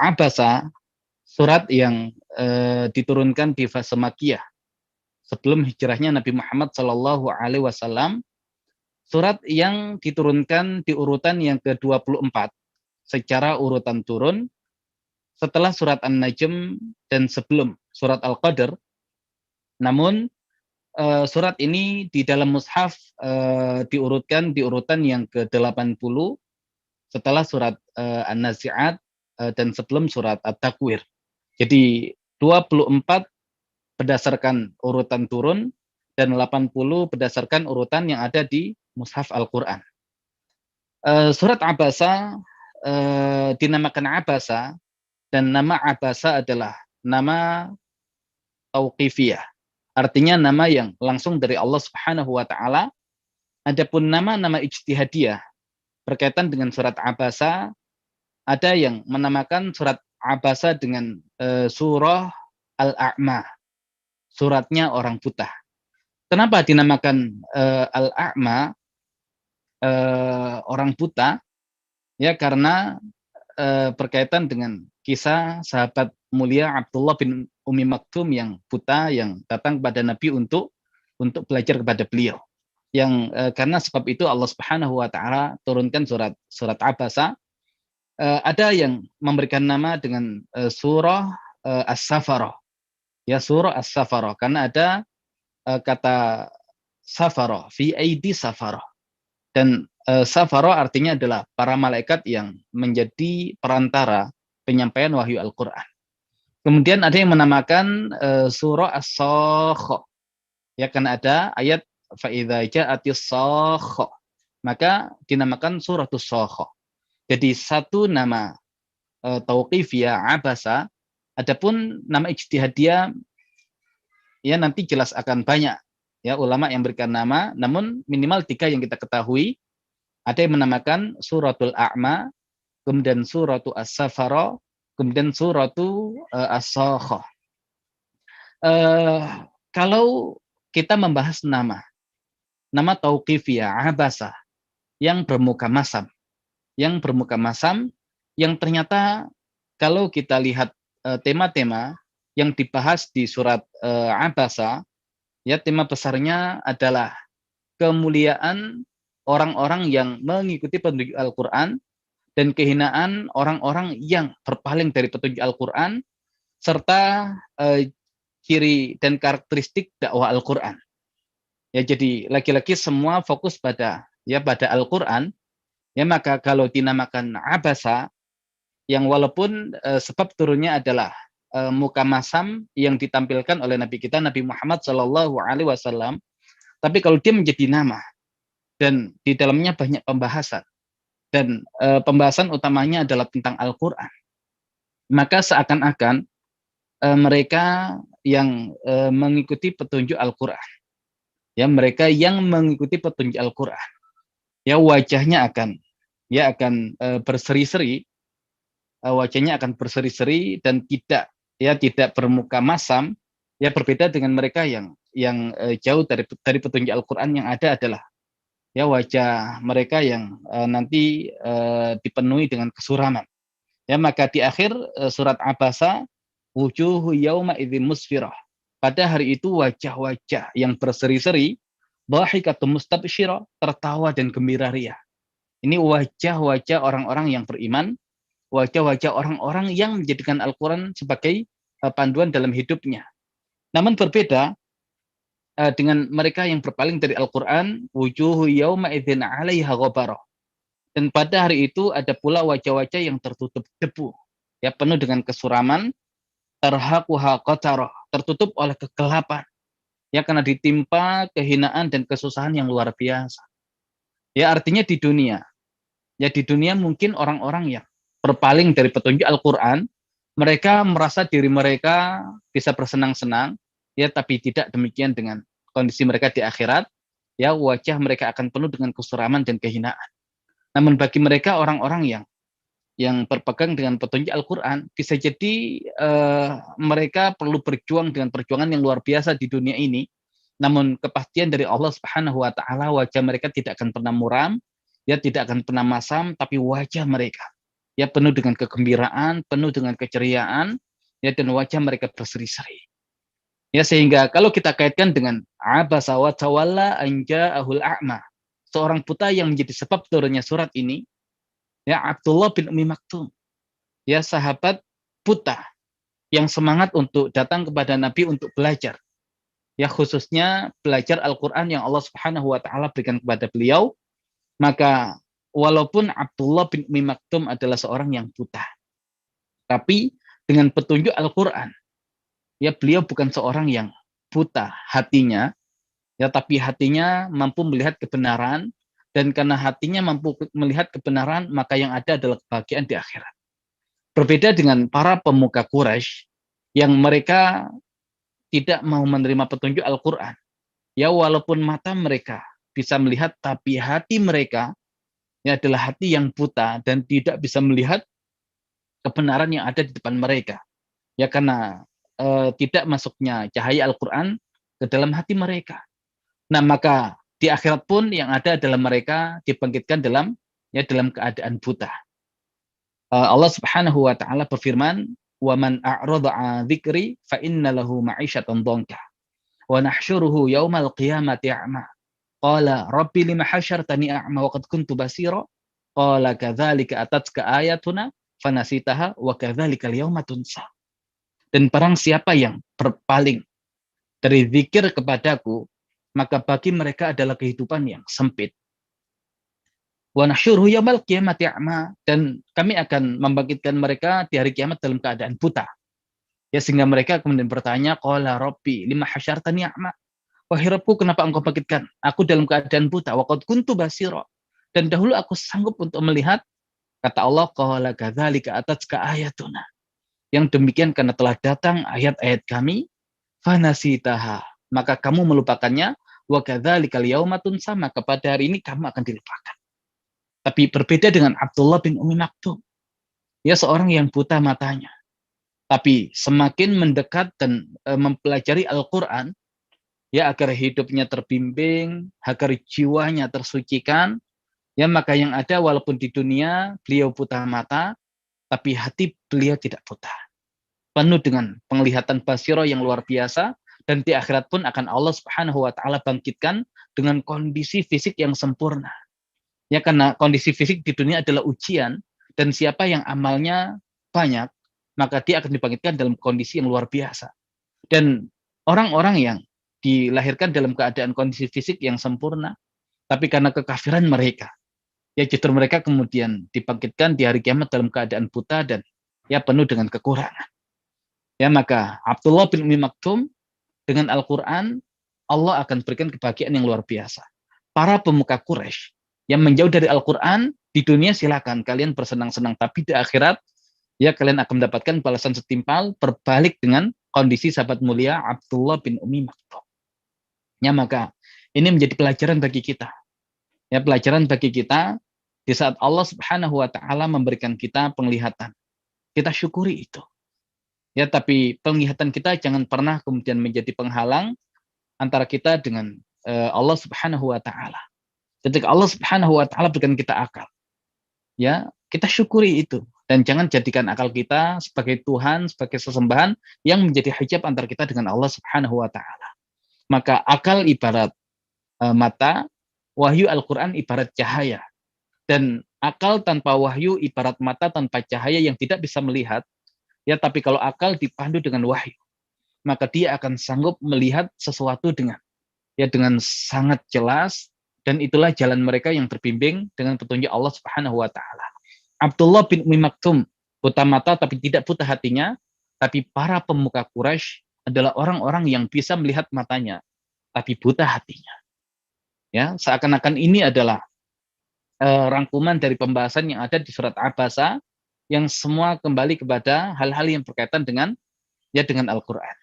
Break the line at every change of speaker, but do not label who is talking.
Abasa, surat yang diturunkan di fase Makkiyah sebelum hijrahnya Nabi Muhammad Shallallahu Alaihi Wasallam, surat yang diturunkan di urutan yang ke-24 secara urutan turun setelah surat An-Najm dan sebelum surat Al-Qadr. Namun surat ini di dalam mushaf diurutkan di urutan yang ke-80 setelah surat An-Nazi'at dan sebelum surat At-Takwir. Jadi 24 berdasarkan urutan turun dan 80 berdasarkan urutan yang ada di mushaf Al-Qur'an. Surat Abasa dinamakan Abasa, dan nama Abasa adalah nama tauqifiyah. Artinya nama yang langsung dari Allah Subhanahu wa taala. Adapun nama-nama ijtihadiyah berkaitan dengan surat Abasa, ada yang menamakan surat Abasa dengan surah Al-A'ma, suratnya orang buta. Kenapa dinamakan Al-A'ma, orang buta? Ya karena berkaitan dengan kisah sahabat mulia Abdullah bin Umi Maktum yang buta, yang datang kepada Nabi untuk belajar kepada beliau. Yang karena sebab itu Allah Subhanahu wa taala turunkan surat Abasa. Ada yang memberikan nama dengan surah As-Safarah. Ya, surah As-Safarah karena ada kata safarah, fi aidi safarah. Dan safarah artinya adalah para malaikat yang menjadi perantara penyampaian wahyu Al-Qur'an. Kemudian ada yang menamakan surah As-Sakhah. Ya, kan ada ayat fa idza ja'atis sakhah, maka dinamakan suratus sakhah. Jadi satu nama tauqifiyah Abasa, adapun nama ijtihadiyah ya nanti jelas akan banyak ya ulama yang berikan nama, namun minimal 3 yang kita ketahui. Ada yang menamakan suratul A'ma, kemudian suratu As-Safarah, kemudian suratu As-Sakhah. Kalau kita membahas nama tauqifiyah Abasa yang bermuka masam, yang ternyata kalau kita lihat tema-tema yang dibahas di surat Abasa, ya tema besarnya adalah kemuliaan orang-orang yang mengikuti petunjuk Al-Qur'an dan kehinaan orang-orang yang berpaling dari petunjuk Al-Qur'an, serta ciri dan karakteristik dakwah Al-Qur'an. Ya, jadi lagi-lagi semua fokus pada Al-Qur'an. Ya, maka kalau dinamakan Abasa, yang walaupun sebab turunnya adalah muka masam yang ditampilkan oleh Nabi kita Nabi Muhammad Shallallahu Alaihi Wasallam, tapi kalau dia menjadi nama dan di dalamnya banyak pembahasan dan pembahasan utamanya adalah tentang Al-Qur'an, maka seakan-akan mereka yang mengikuti petunjuk Al-Qur'an, ya mereka yang mengikuti petunjuk Al-Qur'an, ya wajahnya akan berseri-seri, wajahnya akan berseri-seri dan tidak bermuka masam, ya berbeda dengan mereka yang jauh dari petunjuk Al-Qur'an. Yang ada adalah ya wajah mereka yang nanti dipenuhi dengan kesuraman. Ya, maka di akhir surat Abasa, wujuhu yauma idzin musfirah. Pada hari itu wajah-wajah yang berseri-seri, dhahikatun mustabsyirah, tertawa dan gembira ria. Ini wajah-wajah orang-orang yang beriman, wajah-wajah orang-orang yang menjadikan Al-Qur'an sebagai panduan dalam hidupnya. Namun berbeda dengan mereka yang berpaling dari Al-Qur'an, wujuhu yauma idzin 'alaiha ghabarah. Dan pada hari itu ada pula wajah-wajah yang tertutup debu, ya penuh dengan kesuraman, tarhaquha qatarah, tertutup oleh kegelapan, ya karena ditimpa kehinaan dan kesusahan yang luar biasa. Ya artinya di dunia mungkin orang-orang yang berpaling dari petunjuk Al-Qur'an, mereka merasa diri mereka bisa bersenang-senang, ya tapi tidak demikian dengan kondisi mereka di akhirat. Ya, wajah mereka akan penuh dengan kesuraman dan kehinaan. Namun bagi mereka orang-orang yang berpegang dengan petunjuk Al-Qur'an, bisa jadi mereka perlu berjuang dengan perjuangan yang luar biasa di dunia ini. Namun kepastian dari Allah Subhanahu wa taala, wajah mereka tidak akan pernah muram, ya tidak akan pernah masam, tapi wajah mereka ya penuh dengan kegembiraan, penuh dengan keceriaan, ya dan wajah mereka berseri-seri. Ya sehingga kalau kita kaitkan dengan abasa wa tawalla an ja'ahul a'ma, seorang buta yang menjadi sebab turunnya surat ini, ya Abdullah bin Ummi Maktum, ya sahabat buta yang semangat untuk datang kepada Nabi untuk belajar. Ya khususnya belajar Al-Qur'an yang Allah Subhanahu wa taala berikan kepada beliau, maka walaupun Abdullah bin Ummi Maktum adalah seorang yang buta, tapi dengan petunjuk Al-Qur'an, ya beliau bukan seorang yang buta hatinya, ya tapi hatinya mampu melihat kebenaran, dan karena hatinya mampu melihat kebenaran, maka yang ada adalah kebahagiaan di akhirat. Berbeda dengan para pemuka Quraisy yang mereka tidak mau menerima petunjuk Al-Qur'an. Ya walaupun mata mereka bisa melihat, tapi hati mereka ya adalah hati yang buta dan tidak bisa melihat kebenaran yang ada di depan mereka. Ya karena tidak masuknya cahaya Al-Qur'an ke dalam hati mereka. Nah, maka di akhirat pun yang ada adalah mereka dibangkitkan dalam dalam keadaan buta. Allah Subhanahu wa taala berfirman, "Wa man a'rada 'an dzikri fa inna lahu ma'isyatan dhanka wa nahsyuruhu yaumal qiyamati a'ma. Qala rabbi lima hasyartani a'ma wa qad kuntu basira. Qala kadzalika atatka ayatuna fanasitaha wa kadzalika al-yauma tunsa." Dan barang siapa yang berpaling dari zikir kepadaku, maka bagi mereka adalah kehidupan yang sempit. Wa nahsyuruhu yaumal qiyamati a'ma, dan kami akan membangkitkan mereka di hari kiamat dalam keadaan buta. Ya sehingga mereka kemudian bertanya, qala rabbi lima hasyartani a'ma. Wahai Rabbku, kenapa engkau bangkitkan aku dalam keadaan buta? Wa qad kuntu basira. Dan dahulu aku sanggup untuk melihat. Kata Allah, qala kadzalika atatka ayatuna. Yang demikian karena telah datang ayat-ayat kami, fanasitaha, maka kamu melupakannya, wa kadzalikal yauma tunsa, maka pada hari ini kamu akan dilupakan. Tapi berbeda dengan Abdullah bin Ummi Maktum, ya seorang yang buta matanya, tapi semakin mendekat dan mempelajari Al-Qur'an, ya agar hidupnya terbimbing, agar jiwanya tersucikan, ya maka yang ada walaupun di dunia beliau buta mata, tapi hati beliau tidak buta. Penuh dengan penglihatan basiro yang luar biasa, dan di akhirat pun akan Allah Subhanahu wa taala bangkitkan dengan kondisi fisik yang sempurna. Ya karena kondisi fisik di dunia adalah ujian, dan siapa yang amalnya banyak, maka dia akan dibangkitkan dalam kondisi yang luar biasa. Dan orang-orang yang dilahirkan dalam keadaan kondisi fisik yang sempurna, tapi karena kekafiran mereka, ya justru mereka kemudian dibangkitkan di hari kiamat dalam keadaan buta dan ya penuh dengan kekurangan. Ya maka Abdullah bin Ummi Maktum dengan Al-Qur'an, Allah akan berikan kebahagiaan yang luar biasa. Para pemuka Quraisy yang menjauh dari Al-Qur'an, di dunia silakan kalian bersenang-senang, tapi di akhirat ya kalian akan mendapatkan balasan setimpal, berbalik dengan kondisi sahabat mulia Abdullah bin Ummi Maktum. Ya maka ini menjadi pelajaran bagi kita. Ya pelajaran bagi kita di saat Allah Subhanahu wa taala memberikan kita penglihatan. Kita syukuri itu. Ya, tapi penglihatan kita jangan pernah kemudian menjadi penghalang antara kita dengan Allah Subhanahu wa taala. Ketika Allah Subhanahu wa taala berikan kita akal, ya, kita syukuri itu dan jangan jadikan akal kita sebagai Tuhan, sebagai sesembahan yang menjadi hijab antara kita dengan Allah Subhanahu wa taala. Maka akal ibarat mata, wahyu Al-Qur'an ibarat cahaya. Dan akal tanpa wahyu ibarat mata tanpa cahaya yang tidak bisa melihat. Ya, tapi kalau akal dipandu dengan wahyu, maka dia akan sanggup melihat sesuatu dengan sangat jelas, dan itulah jalan mereka yang terbimbing dengan petunjuk Allah Subhanahu wa taala. Abdullah bin Ummi Maktum buta mata tapi tidak buta hatinya, tapi para pemuka Quraisy adalah orang-orang yang bisa melihat matanya tapi buta hatinya. Ya, seakan-akan ini adalah rangkuman dari pembahasan yang ada di surat Abasa, yang semua kembali kepada hal-hal yang berkaitan dengan Al-Qur'an.